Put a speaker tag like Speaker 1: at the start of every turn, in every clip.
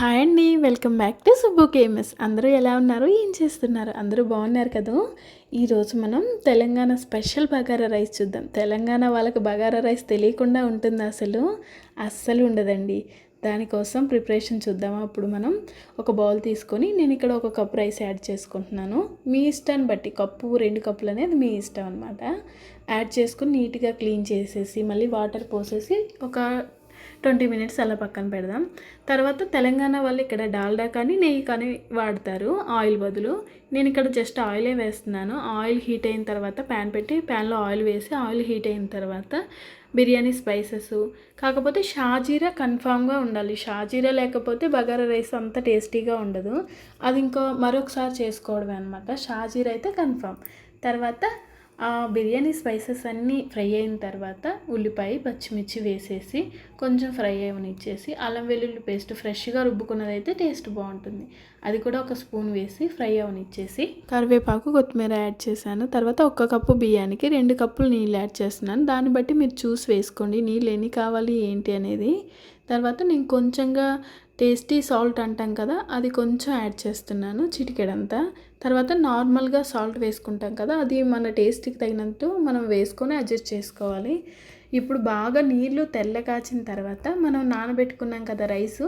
Speaker 1: Hi అండి. Welcome back to Subbu KMS. అందరూ ఎలా ఉన్నారు? ఏం చేస్తున్నారు? అందరూ బాగున్నారు కదా? ఈరోజు మనం తెలంగాణ స్పెషల్ బగారా రైస్ చూద్దాం. తెలంగాణ వాళ్ళకి బగారా రైస్ తెలియకుండా ఉంటుందా? అస్సలు ఉండదండి. దానికోసం ప్రిపరేషన్ చూద్దామా? అప్పుడు మనం ఒక బౌల్ తీసుకొని నేను ఇక్కడ ఒక కప్ రైస్ యాడ్ చేసుకుంటున్నాను. మీ ఇష్టాన్ని బట్టి కప్పు 2 కప్పులు అనేది మీ ఇష్టం అనమాట. యాడ్ చేసుకొని నీట్గా క్లీన్ చేసేసి మళ్ళీ వాటర్ పోసేసి ఒక 20 మినిట్స్ అలా పక్కన పెడదాం. తర్వాత తెలంగాణ వాళ్ళు ఇక్కడ డాల్డా కానీ నెయ్యి కానీ వాడతారు ఆయిల్ బదులు. నేను ఇక్కడ జస్ట్ ఆయిలే వేస్తున్నాను. ఆయిల్ హీట్ అయిన తర్వాత ప్యాన్ పెట్టి ప్యాన్లో ఆయిల్ వేసి ఆయిల్ హీట్ అయిన తర్వాత బిర్యానీ స్పైసెస్, కాకపోతే షాజీరా కన్ఫామ్గా ఉండాలి. షాజీరా లేకపోతే బగారా రైస్ అంత టేస్టీగా ఉండదు. అది ఇంకా మరొకసారి చేసుకోవడమే అనమాట. షాజీరా అయితే కన్ఫామ్. తర్వాత బిర్యానీ స్పైసెస్ అన్నీ ఫ్రై అయిన తర్వాత ఉల్లిపాయ పచ్చిమిర్చి వేసేసి కొంచెం ఫ్రై అవనిచ్చేసి అల్లం వెల్లుల్లి పేస్ట్ ఫ్రెష్గా రుబ్బుకున్నది అయితే టేస్ట్ బాగుంటుంది. అది కూడా ఒక స్పూన్ వేసి ఫ్రై అవనిచ్చేసి కరివేపాకు కొత్తిమీర యాడ్ చేశాను. తర్వాత 1 కప్పు బియ్యానికి 2 కప్పులు నీళ్ళు యాడ్ చేస్తున్నాను. దాన్ని బట్టి మీరు చూసి వేసుకోండి నీళ్ళు ఎన్ని కావాలి ఏంటి అనేది. తర్వాత నేను కొంచెంగా టేస్టీ సాల్ట్ అంటాం కదా, అది కొంచెం యాడ్ చేస్తున్నాను, చిటికెడంతా. తర్వాత నార్మల్గా సాల్ట్ వేసుకుంటాం కదా, అది మన టేస్ట్కి తగినట్టు మనం వేసుకొని అడ్జస్ట్ చేసుకోవాలి. ఇప్పుడు బాగా నీళ్ళు తెల్ల కాచిన తర్వాత మనం నానబెట్టుకున్నాం కదా రైసు,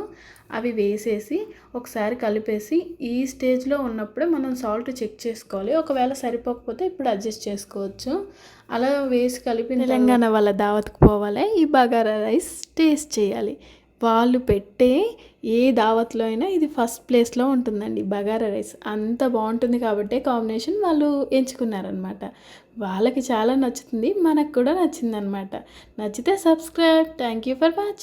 Speaker 1: అవి వేసేసి ఒకసారి కలిపేసి ఈ స్టేజ్లో ఉన్నప్పుడే మనం సాల్ట్ చెక్ చేసుకోవాలి. ఒకవేళ సరిపోకపోతే ఇప్పుడు అడ్జస్ట్ చేసుకోవచ్చు. అలా వేసి కలిపి తెలంగాణ వాళ్ళ దావత్కు పోవాలి. ఈ బగారా రైస్ టేస్ట్ చేయాలి. వాళ్ళు పెట్టే ఏ దావత్లో అయినా ఇది ఫస్ట్ ప్లేస్లో ఉంటుందండి. బగారా రైస్ అంత బాగుంటుంది కాబట్టి కాంబినేషన్ వాళ్ళు ఎంచుకున్నారనమాట. వాళ్ళకి చాలా నచ్చుతుంది, మనకు కూడా నచ్చిందనమాట. నచ్చితే subscribe. Thank you for watching.